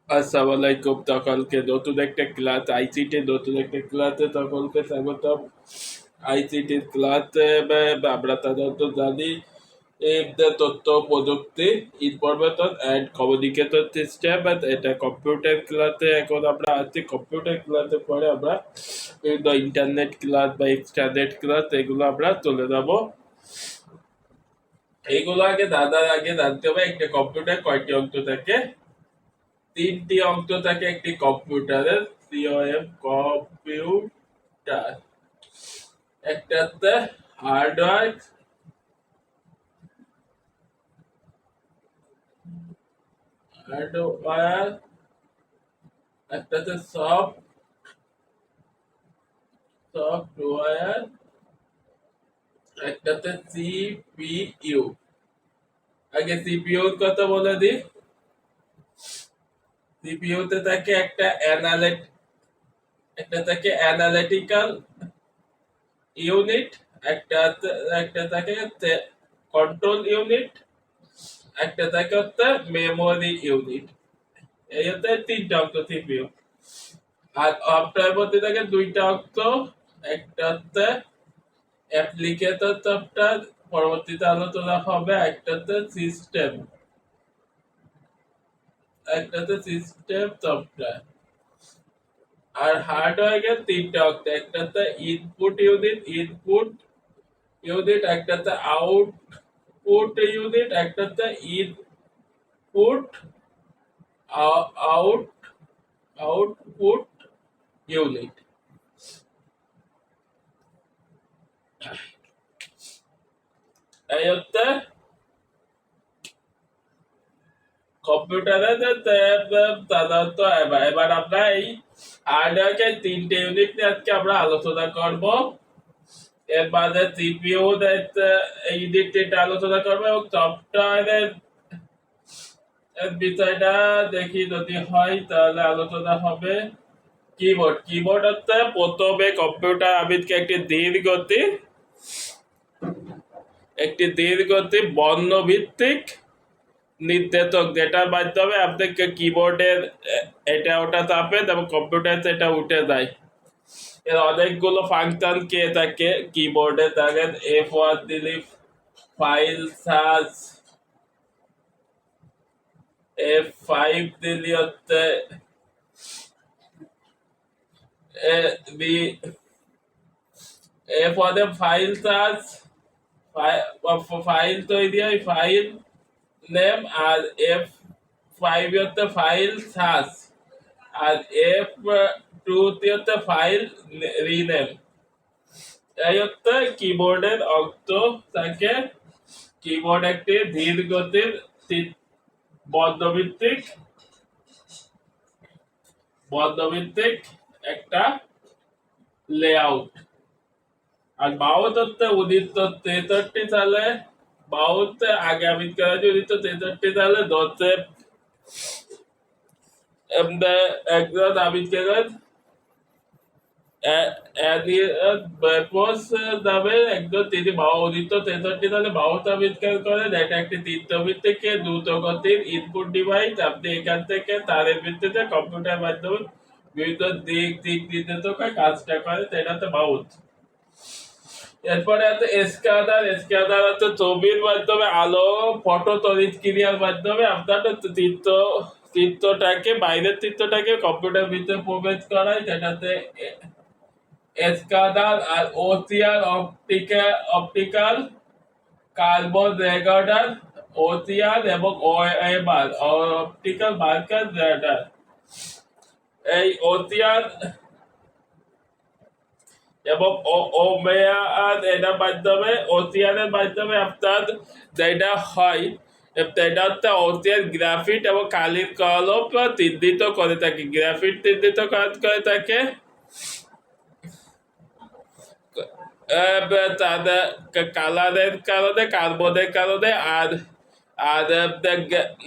আসসালামু আলাইকুম, সকলকে নতুন একটা ক্লাস আইসিটি নতুন একটা ক্লাসে সকলকে স্বাগতম। আইসিটির ক্লাসে আমরা সাধারণত জানি তথ্য প্রযুক্তি, ইনফরমেশন অ্যান্ড কমিউনিকেশন সিস্টেম। এটা কম্পিউটার ক্লাসে এখন আমরা আছি। কম্পিউটার ক্লাসে পরে আমরা বিভিন্ন ইন্টারনেট ক্লাস বা এক্সটারনেট ক্লাস এগুলো আমরা চলে যাব। এইগুলো আগে দাদার আগে জানতে হবে একটা কম্পিউটার কয়টি অংশ থাকে। তিনটি অংশ থাকে একটি কম্পিউটারের। সিওএম কম্পিউটার, একটাতে হার্ডওয়্যার, হার্ডওয়্যার একটাতে সফটওয়্যার, একটাতে সিপিইউ। আগে সিপিইউ এর কথা বলে দিই। সিপিইউ তে থাকে একটা থাকে অ্যানালিটিক্যাল ইউনিট, একটা থাকে কন্ট্রোল ইউনিট, একটা থাকে হচ্ছে মেমোরি ইউনিট। এই হচ্ছে তিনটা অংশ সিপিইউ। আর সফটওয়্যার মধ্যে থাকে দুইটা অংশ, একটা হচ্ছে অ্যাপ্লিকেশন সফটওয়্যার, পরবর্তীতে আলোচনা হবে। একটাতে সিস্টেম সফটওয়্যার। আর হার্ডওয়্যার তিনটা অংশ, একটাতে ইনপুট ইউনিট, একটাতে আউটপুট ইউনিট, একটাতে ইনপুট আউট আউটপুট ইউনিট। এই হচ্ছে কম্পিউটারে সাধারণত। এবার আমরা এই হার্ডওয়্যারকে তিনটে ইউনিট নিয়ে আজকে আমরা আলোচনা করব। এর বাদে সিপিইউ এই ইউনিট তিনটা আলোচনা করবো এবং সফটওয়্যারের বিষয়টা দেখি যদি হয় তাহলে আলোচনা হবে। কিবোর্ড হচ্ছে প্রথমে কম্পিউটার আবিদকে একটি দীর্ঘতি বর্ণভিত্তিক নির্দেশক, যেটার মাধ্যমে আপনাকে কিবোর্ডের এটা ওটা চাপেন এবং কম্পিউটার এটা উঠে যায়। এর অনেকগুলো ফাংশন কে থাকে কিবোর্ডে। দেখেন F1 দিলি ফাইল সার্চ, F5 দিলি হচ্ছে F1 এ ফাইল সার্চ, ফাইল তৈরি হয়, ফাইল নেম। আর F5 হচ্ছে ফাইল সার্চ, আর F2 হচ্ছে ফাইল রিনেম। এই হচ্ছে কিবোর্ডের অংশ থাকে। কিবোর্ড একটি ধীর গতির বর্ণভিত্তিক বর্ণভিত্তিক একটা লেআউট। আর মাউস হচ্ছে 1963 সালে, মাউস আগে আবিষ্কার হয়েছে 1963 সালে। জোসেফ একজন আবিষ্কার নামে একজন, তিনি 1963 সালে মাউস আবিষ্কার করেন। এটা একটি চিত্রভিত্তিক দ্রুত গতির ইনপুট ডিভাইস। আপনি এখান থেকে তারের ভিত্তিতে কম্পিউটার মাধ্যমে বিভিন্ন দিক নির্দেশক কাজটা করে, এটা হচ্ছে মাউস। এরপরে আছে স্ক্যানার হচ্ছে ছবির মাধ্যমে আলো, ফটো তড়িৎক্রিয়ার মাধ্যমে আপনার বাইরের চিত্রটাকে কম্পিউটার ভিতরে প্রবেশ করায়, সেটাতে scanner. R optical carbon recorder, OCR এবং ওএমআর, অপটিক্যাল মার্কার রেডার। এই ওসিআর এবং এটার মাধ্যমে, ওসিআরের মাধ্যমে আপনার যেটা হয় সেটা হচ্ছে ওসিআর গ্রাফিট এবং কালির কলম চিহ্নিত করে থাকে। গ্রাফিট চিহ্নিত করে থাকে তাদের কালারের কারণে, কার্বনের কারণে। আর আর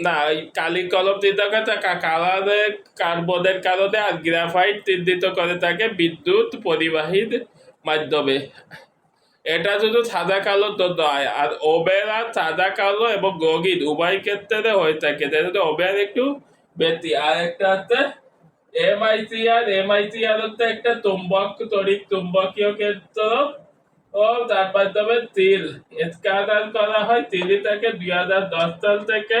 না, কালি কলম চিহ্নিত করে থাকে কালারের, কার্বনের কারণে। আর গ্রাফাইট চিহ্নিত করে থাকে বিদ্যুৎ পরিবাহীর মাধ্যমে। এটা শুধু সাদা কালো তো নয়, আর ওবেরা সাদা কালো এবং রঙিন উভয় ক্ষেত্রে হয়ে থাকে। ওবের একটু ব্যতি, আর একটা হচ্ছে এমআইসিআর হচ্ছে একটা চুম্বক তড়িৎ চুম্বকীয় ক্ষেত্র ও তার মাধ্যমে তিল স্ক্যানার করা হয়। তিলি থেকে 2010 সাল থেকে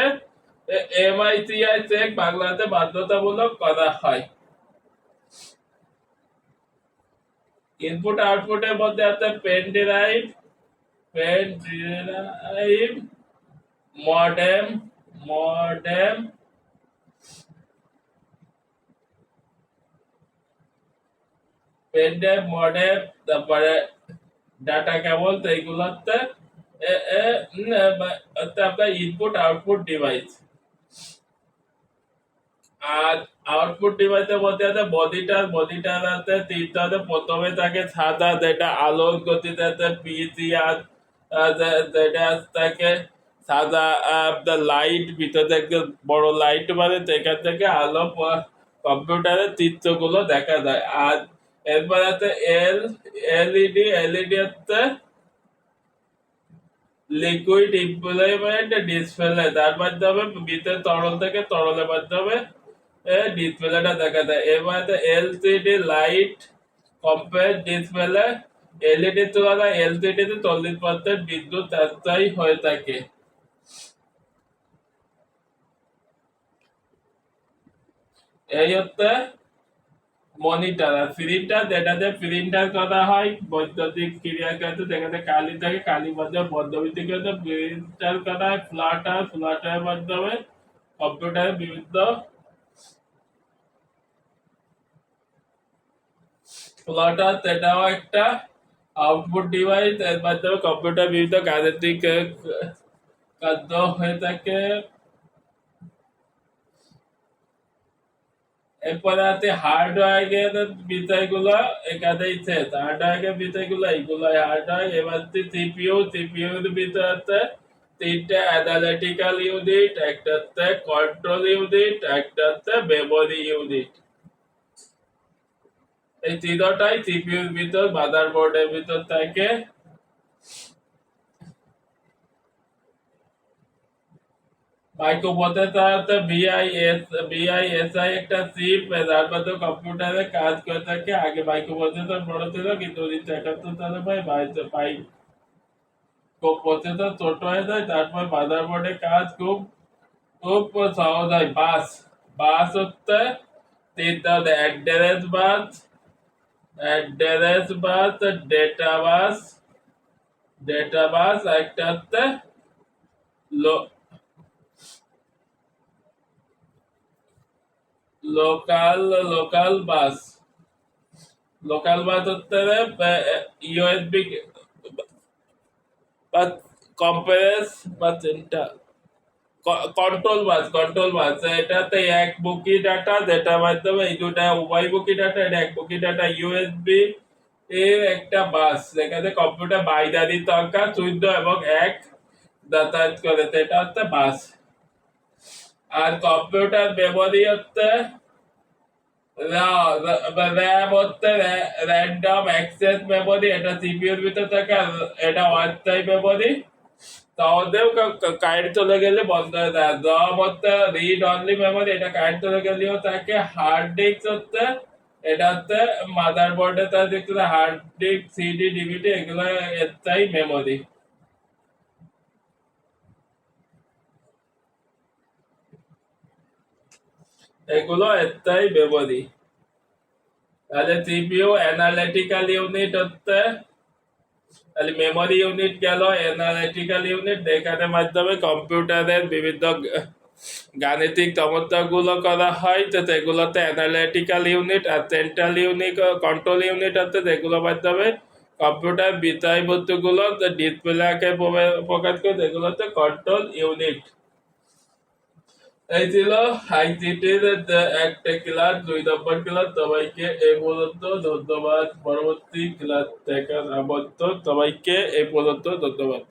এমআইসিআই চেক বাংলাতে বাধ্যতামূলক করা হয়। ইনপুট আউটপুটের মধ্যে আছে pen drive, modem modem pen drive modem, তারপরে ডাটা কেবল, তো এইগুলো হচ্ছে আপনার ইনপুট আউটপুট ডিভাইস। আর আউটপুট ডিভাইসের মধ্যে আছে বডিটার আছে তিনটা আছে। প্রথমে থাকে সাদা, যেটা আলোর গতিতে আছে পিসিআর, যেটা থাকে সাদা আপনার লাইট, ভিতরে থেকে বড় লাইট মানে সেখান থেকে আলো কম্পিউটারের চিত্রগুলো দেখা যায়। আর এরপর আছে এলইডি হচ্ছে লিকুইড ইমপ্লয়মেন্ট ডিসপ্লে, তার মাধ্যমে ভিতরে তরল থেকে তরলের মাধ্যমে ডিসপ্লেটা দেখা যায়। এবার LCD light compare display, LED তুলনায় এলসিডি তে 40% বিদ্যুৎ সাশ্রয়ী হয়ে থাকে। এই হচ্ছে মনিটর। আর প্রিন্টার, যেটাতে প্রিন্টার করা হয় বৈদ্যুতিক ক্রিয়াকাণ্ড, যেখানে কালি থাকে, কালির মাধ্যমে বৈদ্যুতিক প্রিন্টার করা হয়। ফ্লাটারের মাধ্যমে কম্পিউটারের বিভিন্ন ফ্লাটার, সেটাও একটা আউটপুট ডিভাইস, এর মাধ্যমে কম্পিউটার বিভিন্ন গাণিতিক কার্য হয়ে থাকে। এরপরে আছে হার্ডওয়্যারের বিষয়গুলো, এখানেই শেষ। হার্ডওয়্যারের বিষয়গুলো এইগুলো হার্ডওয়্যার। এবার সিপিইউর ভিতরে আছে তিনটে অ্যানালিটিক্যাল ইউনিট, একটা হচ্ছে কন্ট্রোল ইউনিট, একটা হচ্ছে মেমোরি ইউনিট। এই তিনটাই সিপিইউর ভিতর মাদারবোর্ডের ভিতর থাকে। মাইক্রোপ্রসেসর হচ্ছে বিআইএসআই একটা চিপ, যার মাধ্যমে কম্পিউটারে কাজ করে থাকে। আগে মাইক্রোপ্রসেসর বড় ছিল, কিন্তু 1971 সালে মাইক্রোপ্রসেসর ছোট হয়ে যায়। তারপর মাদারবোর্ডে কাজ খুব খুব সহজ হয়। বাস হচ্ছে তিনটা, অ্যাড্রেস বাস, ডেটা বাস, একটা হচ্ছে local local bus. Local bus হচ্ছে ইউএসবি বা কম্প্রেস বা কন্ট্রোল বাস এটাতে একমুখী ডাটা, যেটার মাধ্যমে এই দুটা উভয়মুখী ডাটা, এটা একমুখী ডাটা ইউএসবি এর একটা বাস, যেখানে কম্পিউটার বাইনারি সংখ্যা 0 এবং 1 যাতায়াত করে, এটা হচ্ছে বাস। আর কম্পিউটার মেমোরি হচ্ছে র্যাম হচ্ছে র্যান্ডম অ্যাক্সেস মেমোরি, এটা সিপিইউর ভিতরে থাকে। এটা অস্থায়ী মেমোরি, তাহলেও কারেন্ট চলে গেলে বন্ধ হয়ে যায়। রম হচ্ছে রিড অনলি মেমোরি, এটা কারেন্ট চলে গেলেও থাকে। হার্ড ডিস্ক হচ্ছে, এটা হচ্ছে মাদারবোর্ডে তার দেখতে হার্ড ডিস্ক, সিডি, ডিভিডি, এগুলো স্থায়ী মেমোরি। এগুলো স্থায়ী মেমোরি। তাহলে সিপিইউ অ্যানালিটিক্যাল ইউনিট হচ্ছে, তাহলে মেমোরি ইউনিট গেল, অ্যানালিটিক্যাল ইউনিট এখানের মাধ্যমে কম্পিউটারের বিভিন্ন গাণিতিক চমৎকারগুলো করা হয়। তো সেগুলোতে অ্যানালিটিক্যাল ইউনিট। আর সেন্ট্রাল ইউনিট কন্ট্রোল ইউনিট হচ্ছে, যেগুলোর মাধ্যমে কম্পিউটার বিষয়বস্তুগুলো ডিসপ্লে আকারে প্রকাশ করে, যেগুলো হচ্ছে কন্ট্রোল ইউনিট। এই ছিল আইসিটির একটা ক্লাস, 2 নম্বর ক্লাস। সবাইকে এই পর্যন্ত ধন্যবাদ। পরবর্তী ক্লাস দেখার আমন্ত্রণ। সবাইকে এই পর্যন্ত ধন্যবাদ।